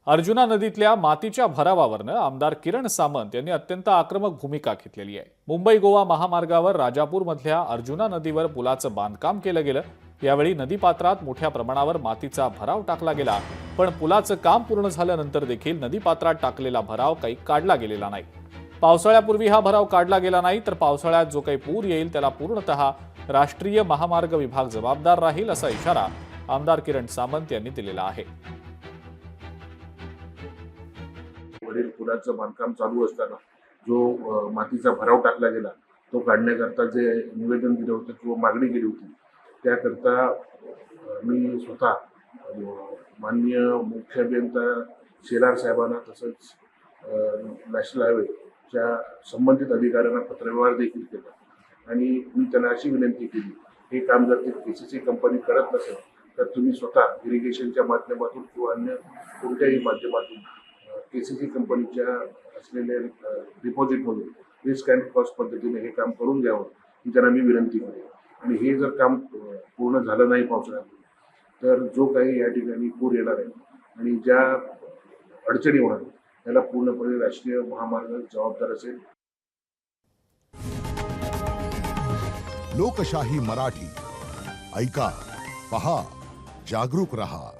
अर्जुना नदीतल्या मातीच्या भरावावरनं आमदार किरण सामंत यांनी अत्यंत आक्रमक भूमिका घेतलेली आहे। मुंबई गोवा महामार्गावर राजापूरमधल्या अर्जुना नदीवर पुलाचं बांधकाम केलं गेलं। यावेळी नदीपात्रात मोठ्या प्रमाणावर मातीचा भराव टाकला गेला, पण पुलाचं काम पूर्ण झाल्यानंतर देखील नदीपात्रात टाकलेला भराव काही काढला गेलेला नाही। पावसाळ्यापूर्वी हा भराव काढला गेला नाही, तर पावसाळ्यात जो काही पूर येईल त्याला पूर्णतः राष्ट्रीय महामार्ग विभाग जबाबदार राहील, असा इशारा आमदार किरण सामंत यांनी दिलेला आहे। वरील पुलाचं बांधकाम चालू असताना जो मातीचा भराव टाकला गेला तो काढण्याकरता जे निवेदन दिलं होतं किंवा मागणी केली होती, त्याकरता मी स्वतः माननीय मुख्य अभियंता शेलार साहेबांना तसंच नॅशनल हायवेच्या संबंधित अधिकाऱ्यांना पत्रव्यवहार देखील केला आणि मी त्यांना अशी विनंती केली, हे काम जर ती केसीसी कंपनी करत नसेल तर तुम्ही स्वतः इरिगेशनच्या माध्यमातून किंवा अन्य कोणत्याही माध्यमातून केसीसी कंपनीच्या असलेल्या डिपॉझिटमधून रिस्क अँड कॉस्ट पद्धतीने हे काम करून घ्यावं ही त्यांना मी विनंती केली। आणि हे जर काम पूर्ण झालं नाही पावसाळ्यात तर जो काही या ठिकाणी पूर येणार आहे आणि ज्या अडचणी होणार त्याला पूर्णपणे राष्ट्रीय महामार्ग जबाबदार असेल। लोकशाही मराठी ऐका, पहा, जागरूक रहा।